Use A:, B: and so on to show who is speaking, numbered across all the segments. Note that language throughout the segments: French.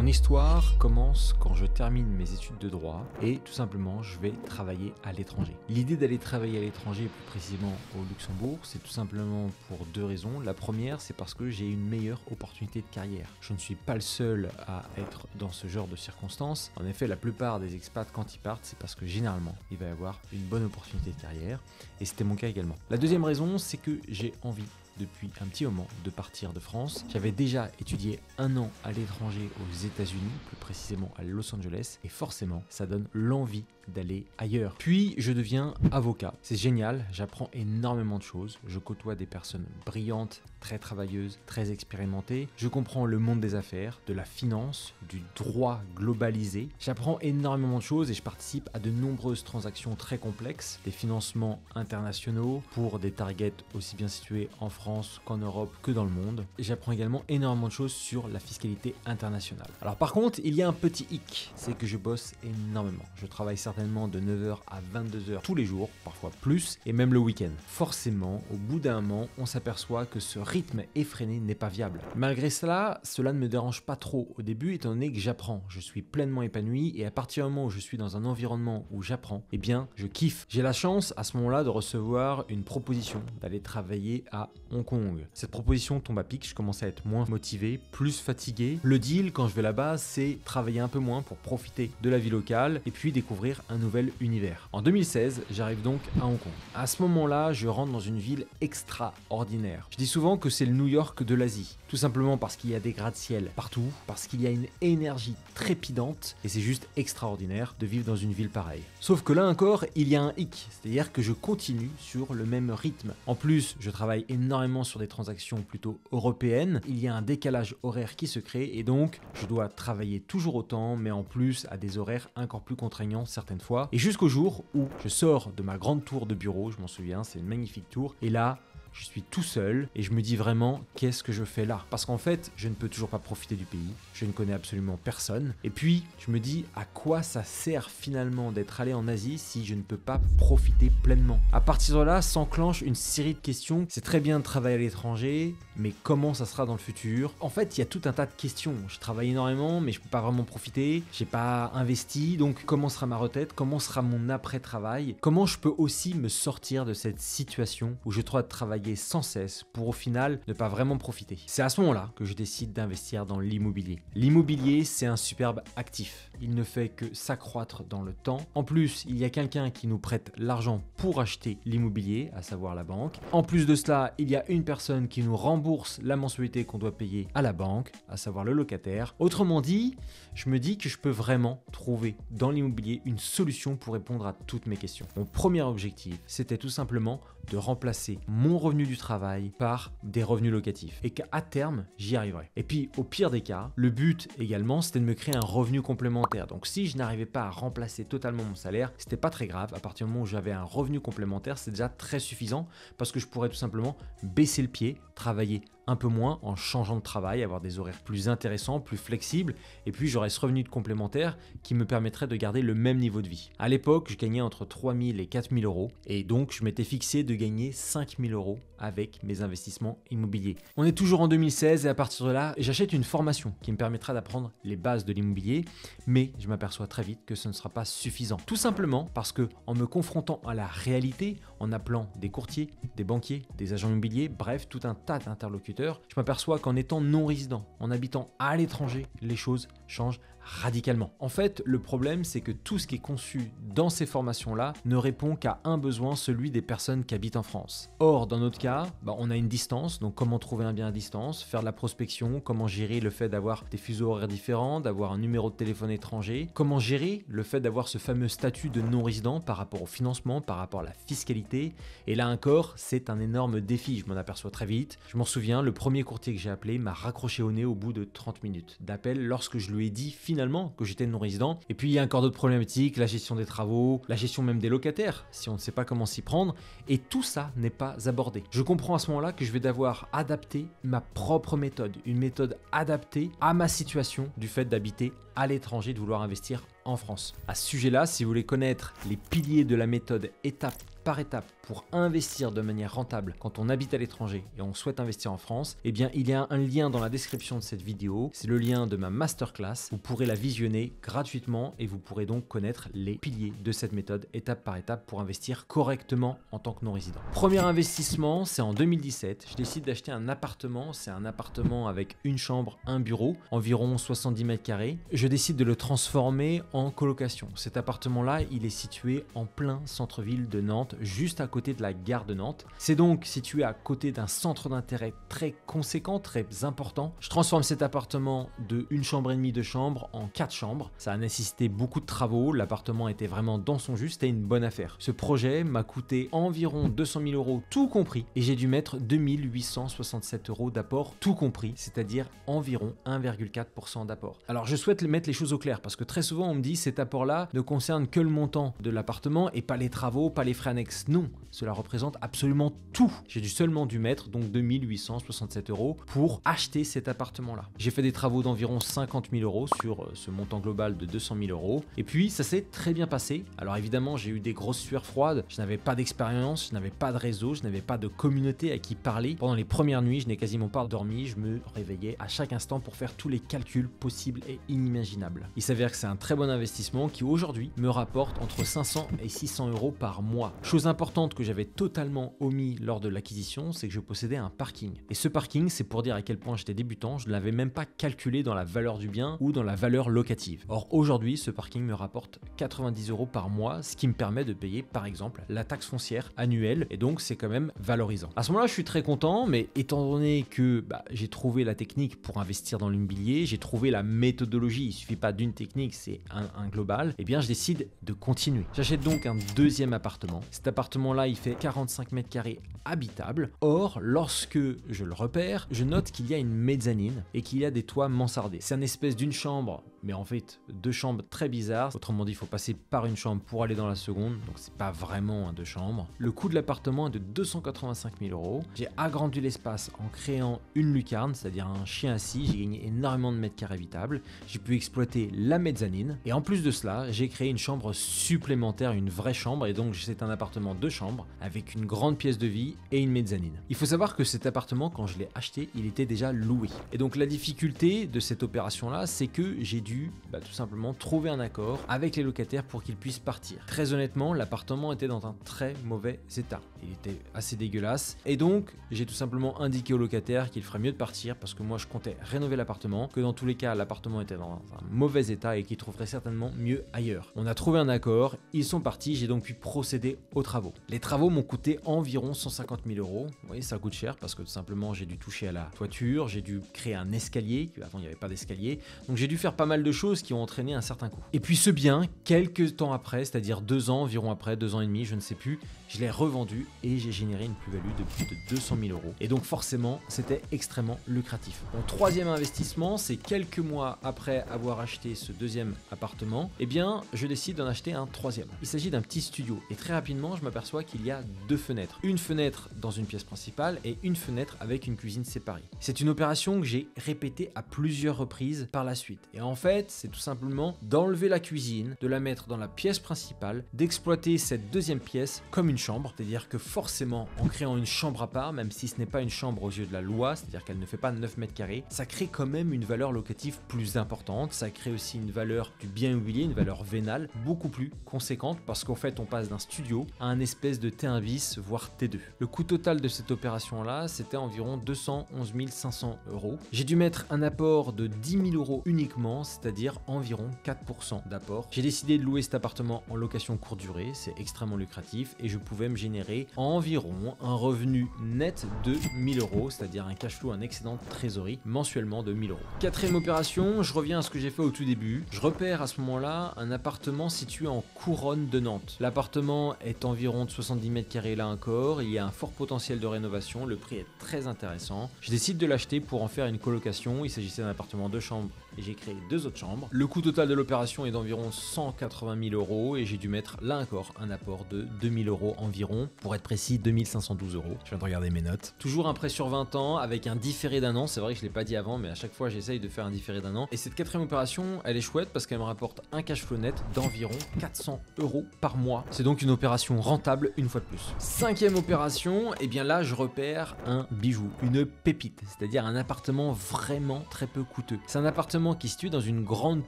A: Mon histoire commence quand je termine mes études de droit et tout simplement je vais travailler à l'étranger. L'idée d'aller travailler à l'étranger, plus précisément au Luxembourg, c'est tout simplement pour deux raisons. La première, c'est parce que j'ai une meilleure opportunité de carrière. Je ne suis pas le seul à être dans ce genre de circonstances. En effet, la plupart des expats, quand ils partent, c'est parce que généralement, il va y avoir une bonne opportunité de carrière et c'était mon cas également. La deuxième raison, c'est que j'ai envie depuis un petit moment de partir de France. J'avais déjà étudié 1 an à l'étranger aux États-Unis, plus précisément à Los Angeles, et forcément, ça donne l'envie d'aller ailleurs. Puis, je deviens avocat. C'est génial, j'apprends énormément de choses. Je côtoie des personnes brillantes, très travailleuses, très expérimentées. Je comprends le monde des affaires, de la finance, du droit globalisé. J'apprends énormément de choses et je participe à de nombreuses transactions très complexes, des financements internationaux pour des targets aussi bien situés en France qu'en Europe que dans le monde. Et j'apprends également énormément de choses sur la fiscalité internationale. Alors par contre, il y a un petit hic, c'est que je bosse énormément. Je travaille certainement de 9h à 22h tous les jours, parfois plus, et même le week-end. Forcément, au bout d'un moment, on s'aperçoit que ce rythme effréné n'est pas viable. Malgré cela ne me dérange pas trop au début, étant donné que j'apprends. Je suis pleinement épanoui et à partir du moment où je suis dans un environnement où j'apprends, eh bien, je kiffe. J'ai la chance à ce moment-là de recevoir une proposition d'aller travailler à Hong Kong. Cette proposition tombe à pic, je commence à être moins motivé, plus fatigué. Le deal, quand je vais là-bas, c'est travailler un peu moins pour profiter de la vie locale et puis découvrir un nouvel univers. En 2016, j'arrive donc à Hong Kong. À ce moment-là, je rentre dans une ville extraordinaire. Je dis souvent que c'est le New York de l'Asie. Tout simplement parce qu'il y a des gratte-ciel partout, parce qu'il y a une énergie trépidante et c'est juste extraordinaire de vivre dans une ville pareille. Sauf que là encore, il y a un hic, c'est-à-dire que je continue sur le même rythme. En plus, je travaille énormément sur des transactions plutôt européennes, il y a un décalage horaire qui se crée et donc je dois travailler toujours autant, mais en plus à des horaires encore plus contraignants certaines fois. Et jusqu'au jour où je sors de ma grande tour de bureau, je m'en souviens, c'est une magnifique tour, et là, je suis tout seul et je me dis vraiment qu'est-ce que je fais là? Parce qu'en fait, je ne peux toujours pas profiter du pays, je ne connais absolument personne. Et puis, je me dis à quoi ça sert finalement d'être allé en Asie si je ne peux pas profiter pleinement? À partir de là, s'enclenche une série de questions. C'est très bien de travailler à l'étranger, mais comment ça sera dans le futur? En fait, il y a tout un tas de questions. Je travaille énormément, mais je ne peux pas vraiment profiter. J'ai pas investi, donc comment sera ma retraite? Comment sera mon après-travail? Comment je peux aussi me sortir de cette situation où je dois travailler sans cesse pour au final ne pas vraiment profiter. C'est à ce moment-là que je décide d'investir dans l'immobilier. L'immobilier, c'est un superbe actif. Il ne fait que s'accroître dans le temps. En plus, il y a quelqu'un qui nous prête l'argent pour acheter l'immobilier, à savoir la banque. En plus de cela, il y a une personne qui nous rembourse la mensualité qu'on doit payer à la banque, à savoir le locataire. Autrement dit, je me dis que je peux vraiment trouver dans l'immobilier une solution pour répondre à toutes mes questions. Mon premier objectif, c'était tout simplement de remplacer mon revenu du travail par des revenus locatifs et qu'à terme, j'y arriverai. Et puis, au pire des cas, le but également, c'était de me créer un revenu complémentaire. Donc, si je n'arrivais pas à remplacer totalement mon salaire, c'était pas très grave. À partir du moment où j'avais un revenu complémentaire, c'est déjà très suffisant parce que je pourrais tout simplement baisser le pied, travailler un peu moins en changeant de travail, avoir des horaires plus intéressants, plus flexibles, et puis j'aurais ce revenu de complémentaire qui me permettrait de garder le même niveau de vie. À l'époque, je gagnais entre 3 000 et 4 000 euros, et donc je m'étais fixé de gagner 5 000 euros avec mes investissements immobiliers. On est toujours en 2016 et à partir de là, j'achète une formation qui me permettra d'apprendre les bases de l'immobilier, mais je m'aperçois très vite que ce ne sera pas suffisant. Tout simplement parce que en me confrontant à la réalité, en appelant des courtiers, des banquiers, des agents immobiliers, bref, tout un tas d'interlocuteurs, je m'aperçois qu'en étant non résident, en habitant à l'étranger, les choses changent radicalement. En fait, le problème, c'est que tout ce qui est conçu dans ces formations-là ne répond qu'à un besoin, celui des personnes qui habitent en France. Or, dans notre cas, on a une distance, donc comment trouver un bien à distance, faire de la prospection, comment gérer le fait d'avoir des fuseaux horaires différents, d'avoir un numéro de téléphone étranger, comment gérer le fait d'avoir ce fameux statut de non-résident par rapport au financement, par rapport à la fiscalité. Et là encore, c'est un énorme défi, je m'en aperçois très vite. Je m'en souviens, le premier courtier que j'ai appelé m'a raccroché au nez au bout de 30 minutes d'appel lorsque je lui ai dit finalement que j'étais non-résident. Et puis il y a encore d'autres problématiques, la gestion des travaux, la gestion même des locataires, si on ne sait pas comment s'y prendre, et tout ça n'est pas abordé. Je comprends à ce moment-là que je vais devoir adapter ma propre méthode, une méthode adaptée à ma situation du fait d'habiter à l'étranger, de vouloir investir en France. À ce sujet-là, si vous voulez connaître les piliers de la méthode étape par étape pour investir de manière rentable quand on habite à l'étranger et on souhaite investir en France, eh bien il y a un lien dans la description de cette vidéo, c'est le lien de ma masterclass, vous pourrez la visionner gratuitement et vous pourrez donc connaître les piliers de cette méthode étape par étape pour investir correctement en tant que non-résident. Premier investissement, c'est en 2017, je décide d'acheter un appartement, c'est un appartement avec une chambre, un bureau, environ 70 mètres carrés. Je décide de le transformer en colocation. Cet appartement-là, il est situé en plein centre-ville de Nantes, juste à côté de la gare de Nantes. C'est donc situé à côté d'un centre d'intérêt très conséquent, très important. Je transforme cet appartement de une chambre et demie de chambre en 4 chambres. Ça a nécessité beaucoup de travaux, l'appartement était vraiment dans son jus, c'était une bonne affaire. Ce projet m'a coûté environ 200 000 euros tout compris et j'ai dû mettre 2867 euros d'apport tout compris, c'est-à-dire environ 1,4% d'apport. Alors je souhaite mettre les choses au clair parce que très souvent on me dit cet apport-là ne concerne que le montant de l'appartement et pas les travaux, pas les frais annexes. Non, cela représente absolument tout. J'ai seulement dû mettre donc 2867 euros pour acheter cet appartement-là. J'ai fait des travaux d'environ 50 000 euros sur ce montant global de 200 000 euros. Et puis, ça s'est très bien passé. Alors évidemment, j'ai eu des grosses sueurs froides. Je n'avais pas d'expérience, je n'avais pas de réseau, je n'avais pas de communauté à qui parler. Pendant les premières nuits, je n'ai quasiment pas dormi. Je me réveillais à chaque instant pour faire tous les calculs possibles et inimaginables. Il s'avère que c'est un très bon investissement qui aujourd'hui me rapporte entre 500 et 600 euros par mois. Chose importante que j'avais totalement omis lors de l'acquisition, c'est que je possédais un parking. Et ce parking, c'est pour dire à quel point j'étais débutant, je ne l'avais même pas calculé dans la valeur du bien ou dans la valeur locative. Or aujourd'hui, ce parking me rapporte 90 euros par mois, ce qui me permet de payer par exemple la taxe foncière annuelle et donc c'est quand même valorisant. À ce moment-là, je suis très content, mais étant donné que j'ai trouvé la technique pour investir dans l'immobilier, j'ai trouvé la méthodologie, il suffit pas d'une technique, c'est un global, et bien je décide de continuer. J'achète donc un deuxième appartement. Cet appartement-là, il fait 45 mètres carrés habitable. Or, lorsque je le repère, je note qu'il y a une mezzanine et qu'il y a des toits mansardés. C'est une espèce d'une chambre, mais en fait, 2 chambres très bizarres. Autrement dit, il faut passer par une chambre pour aller dans la seconde, donc c'est pas vraiment un 2 chambres. Le coût de l'appartement est de 285 000 euros. J'ai agrandi l'espace en créant une lucarne, c'est-à-dire un chien assis. J'ai gagné énormément de mètres carrés habitables. J'ai pu exploiter la mezzanine. Et en plus de cela, j'ai créé une chambre supplémentaire, une vraie chambre. Et donc, c'est un appartement 2 chambres avec une grande pièce de vie et une mezzanine. Il faut savoir que cet appartement, quand je l'ai acheté, il était déjà loué. Et donc, la difficulté de cette opération-là, c'est que j'ai dû tout simplement trouver un accord avec les locataires pour qu'ils puissent partir. Très honnêtement, l'appartement était dans un très mauvais état. Il était assez dégueulasse. Et donc, j'ai tout simplement indiqué aux locataires qu'il ferait mieux de partir parce que moi, je comptais rénover l'appartement, que dans tous les cas, l'appartement était dans un mauvais état et qu'ils trouveraient certainement mieux ailleurs. On a trouvé un accord, ils sont partis, j'ai donc pu procéder aux travaux. Les travaux m'ont coûté environ 150 000 euros. Vous voyez, ça coûte cher parce que tout simplement, j'ai dû toucher à la toiture, j'ai dû créer un escalier, avant il n'y avait pas d'escalier. Donc j'ai dû faire pas mal de choses qui ont entraîné un certain coût. Et puis ce bien, quelques temps après, c'est-à-dire 2 ans environ après, 2 ans et demi, je ne sais plus, je l'ai revendu et j'ai généré une plus-value de plus de 200 000 euros. Et donc forcément, c'était extrêmement lucratif. Mon troisième investissement, c'est quelques mois après avoir acheté ce deuxième appartement, eh bien, je décide d'en acheter un troisième. Il s'agit d'un petit studio et très rapidement, je m'aperçois qu'il y a 2 fenêtres. Une fenêtre dans une pièce principale et une fenêtre avec une cuisine séparée. C'est une opération que j'ai répétée à plusieurs reprises par la suite. Et en fait, c'est tout simplement d'enlever la cuisine, de la mettre dans la pièce principale, d'exploiter cette deuxième pièce comme une chambre. C'est-à-dire que forcément, en créant une chambre à part, même si ce n'est pas une chambre aux yeux de la loi, c'est-à-dire qu'elle ne fait pas 9 mètres carrés, ça crée quand même une valeur locative plus importante. Ça crée aussi une valeur du bien immobilier, une valeur vénale beaucoup plus conséquente parce qu'en fait, on passe d'un studio à un espèce de T1 bis, voire T2. Le coût total de cette opération-là, c'était environ 211 500 euros. J'ai dû mettre un apport de 10 000 euros uniquement, c'est-à-dire environ 4% d'apport. J'ai décidé de louer cet appartement en location courte durée, c'est extrêmement lucratif et je pouvais me générer environ un revenu net de 1000 euros, c'est-à-dire un cash flow, un excédent de trésorerie mensuellement de 1000 euros. Quatrième opération, je reviens à ce que j'ai fait au tout début. Je repère à ce moment-là un appartement situé en couronne de Nantes. L'appartement est environ de 70 mètres carrés là encore, il y a un fort potentiel de rénovation, le prix est très intéressant. Je décide de l'acheter pour en faire une colocation. Il s'agissait d'un appartement 2 chambres et j'ai créé 2 autres chambres. Le coût total de l'opération est d'environ 180 000 € et j'ai dû mettre là encore un apport de 2 000 € environ, pour être précis 2 512 €. Je viens de regarder mes notes. Toujours un prêt sur 20 ans avec un différé d'1 an, c'est vrai que je ne l'ai pas dit avant, mais à chaque fois j'essaye de faire un différé d'1 an. Et cette 4e opération, elle est chouette parce qu'elle me rapporte un cash flow net d'environ 400 € par mois. C'est donc une opération rentable une fois de plus. 5e opération, et bien là je repère un bijou, une pépite, c'est-à-dire un appartement vraiment très peu coûteux. C'est un appartement qui est situé dans une grande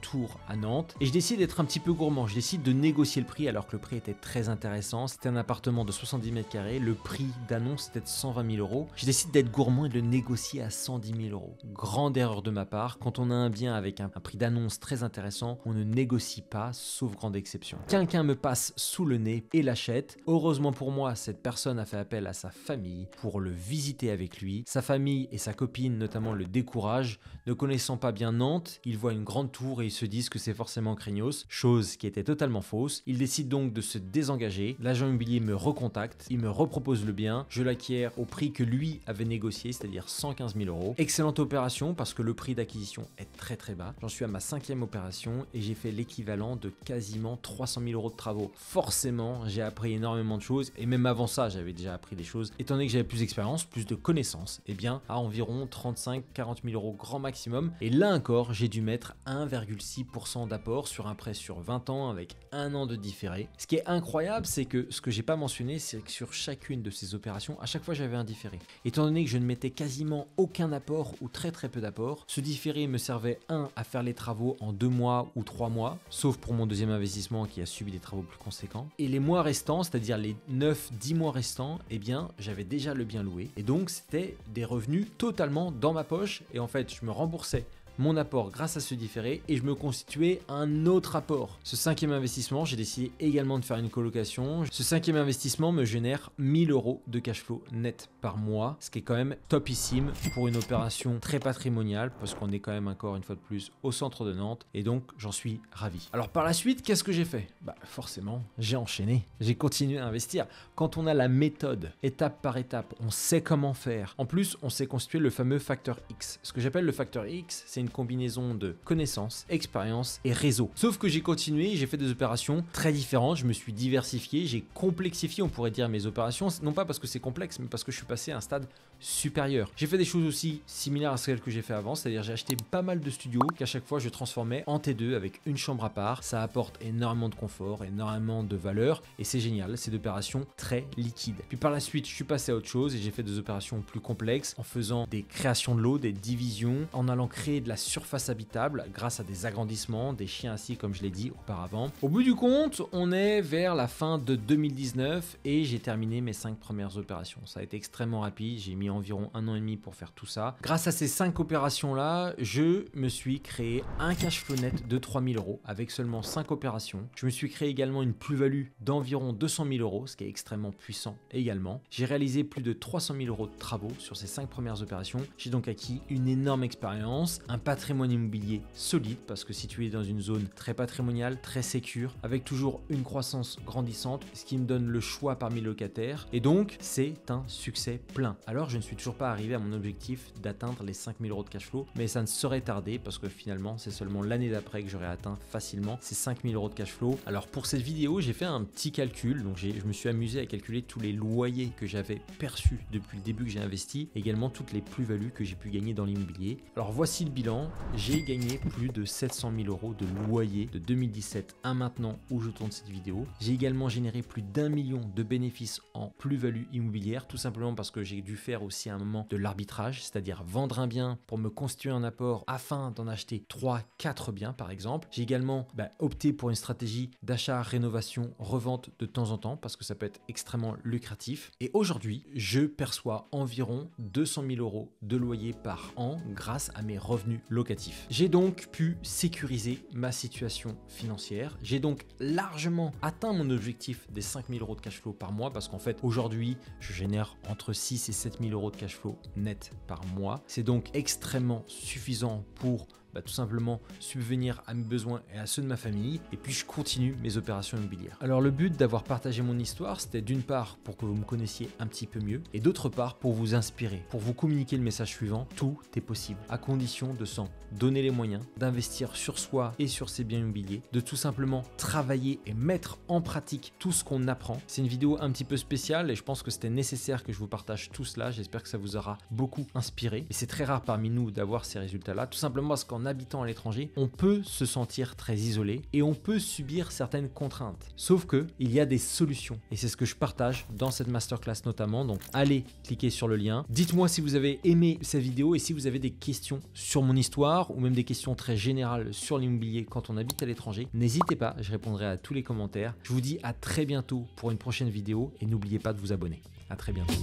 A: tour à Nantes et je décide d'être un petit peu gourmand, je décide de négocier le prix alors que le prix était très intéressant. C'était un appartement de 70 mètres carrés, le prix d'annonce était de 120 000 €. Je décide d'être gourmand et de le négocier à 110 000 €. Grande erreur de ma part, quand on a un bien avec un prix d'annonce très intéressant, on ne négocie pas, sauf grande exception. Quelqu'un me passe sous le nez et l'achète. Heureusement pour moi, cette personne a fait appel à sa famille pour le visiter avec lui. Sa famille et sa copine notamment le découragent. Ne connaissant pas bien Nantes, ils voient une grande tour et ils se disent que c'est forcément craignos, chose qui était totalement fausse. Ils décident donc de se désengager. L'agent immobilier me recontacte, il me repropose le bien, je l'acquiers au prix que lui avait négocié, c'est-à-dire 115 000 €. Excellente opération parce que le prix d'acquisition est très bas. J'en suis à ma 5e opération et j'ai fait l'équivalent de quasiment 300 000 € de travaux. Forcément, j'ai appris énormément de choses et même avant ça, j'avais déjà appris des choses. Étant donné que j'avais plus d'expérience, plus de connaissances, et bien à environ 35-40 000 € grand maximum. Et là encore, j'ai dû mettre 1,6% d'apport sur un prêt sur 20 ans avec 1 an de différé. Ce qui est incroyable, c'est que ce que j'ai pas mentionné, c'est que sur chacune de ces opérations, à chaque fois j'avais un différé. Étant donné que je ne mettais quasiment aucun apport ou très peu d'apport, ce différé me servait à faire les travaux en 2 mois ou 3 mois, sauf pour mon 2e investissement qui a subi des travaux plus conséquents. Et les mois restants, c'est-à-dire les 9-10 mois restants, eh bien j'avais déjà le bien loué. Et donc c'était des revenus totalement dans ma poche et en fait je me remboursais mon apport grâce à ce différé et je me constituais un autre apport. Ce 5e investissement, j'ai décidé également de faire une colocation. Ce 5e investissement me génère 1 000 € de cash flow net par mois, ce qui est quand même topissime pour une opération très patrimoniale parce qu'on est quand même encore une fois de plus au centre de Nantes et donc j'en suis ravi. Alors par la suite, qu'est-ce que j'ai fait? Forcément, j'ai enchaîné, j'ai continué à investir. Quand on a la méthode, étape par étape, on sait comment faire. En plus, on sait constituer le fameux facteur X. Ce que j'appelle le facteur X, c'est une combinaison de connaissances, expérience et réseau. Sauf que j'ai continué, j'ai fait des opérations très différentes, je me suis diversifié, j'ai complexifié, on pourrait dire, mes opérations, non pas parce que c'est complexe, mais parce que je suis passé à un stade supérieur. J'ai fait des choses aussi similaires à celles que j'ai fait avant, c'est-à-dire j'ai acheté pas mal de studios qu'à chaque fois je transformais en T2 avec une chambre à part. Ça apporte énormément de confort, énormément de valeur et c'est génial, c'est d'opérations très liquides. Puis par la suite, je suis passé à autre chose et j'ai fait des opérations plus complexes en faisant des créations de lots, des divisions, en allant créer de la surface habitable grâce à des agrandissements, des chiens assis comme je l'ai dit auparavant. Au bout du compte, on est vers la fin de 2019 et j'ai terminé mes 5 premières opérations. Ça a été extrêmement rapide, j'ai mis environ 1 an et demi pour faire tout ça. Grâce à ces 5 opérations là, je me suis créé un cash flow net de 3 000 € avec seulement 5 opérations. Je me suis créé également une plus-value d'environ 200 000 €, ce qui est extrêmement puissant également. J'ai réalisé plus de 300 000 € de travaux sur ces 5 premières opérations. J'ai donc acquis une énorme expérience, un patrimoine immobilier solide parce que situé dans une zone très patrimoniale, très sécure, avec toujours une croissance grandissante, ce qui me donne le choix parmi les locataires et donc c'est un succès plein. Alors je ne suis toujours pas arrivé à mon objectif d'atteindre les 5 000 € de cash flow, mais ça ne saurait tarder parce que finalement c'est seulement l'année d'après que j'aurai atteint facilement ces 5 000 € de cash flow. Alors pour cette vidéo, j'ai fait un petit calcul, donc je me suis amusé à calculer tous les loyers que j'avais perçus depuis le début que j'ai investi, également toutes les plus-values que j'ai pu gagner dans l'immobilier. Alors voici le bilan. J'ai gagné plus de 700 000 € de loyer de 2017 à maintenant où je tourne cette vidéo. J'ai également généré plus d'1 million de bénéfices en plus-value immobilière, tout simplement parce que j'ai dû faire aussi à un moment de l'arbitrage, c'est-à-dire vendre un bien pour me constituer un apport afin d'en acheter 3-4 biens par exemple. J'ai également opté pour une stratégie d'achat, rénovation, revente de temps en temps parce que ça peut être extrêmement lucratif. Et aujourd'hui, je perçois environ 200 000 € de loyer par an grâce à mes revenus locatifs. J'ai donc pu sécuriser ma situation financière. J'ai donc largement atteint mon objectif des 5 000 € de cash flow par mois parce qu'en fait aujourd'hui je génère entre 6 et 7 000 € de cash flow net par mois. C'est donc extrêmement suffisant pour tout simplement subvenir à mes besoins et à ceux de ma famille, et puis je continue mes opérations immobilières. Alors le but d'avoir partagé mon histoire, c'était d'une part pour que vous me connaissiez un petit peu mieux, et d'autre part pour vous inspirer, pour vous communiquer le message suivant: tout est possible, à condition de s'en donner les moyens, d'investir sur soi et sur ses biens immobiliers, de tout simplement travailler et mettre en pratique tout ce qu'on apprend. C'est une vidéo un petit peu spéciale et je pense que c'était nécessaire que je vous partage tout cela. J'espère que ça vous aura beaucoup inspiré. Et c'est très rare parmi nous d'avoir ces résultats-là, tout simplement parce qu'en habitant à l'étranger, on peut se sentir très isolé et on peut subir certaines contraintes. Sauf que il y a des solutions et c'est ce que je partage dans cette masterclass notamment. Donc allez cliquer sur le lien. Dites-moi si vous avez aimé cette vidéo et si vous avez des questions sur mon histoire ou même des questions très générales sur l'immobilier quand on habite à l'étranger. N'hésitez pas, je répondrai à tous les commentaires. Je vous dis à très bientôt pour une prochaine vidéo et n'oubliez pas de vous abonner. À très bientôt.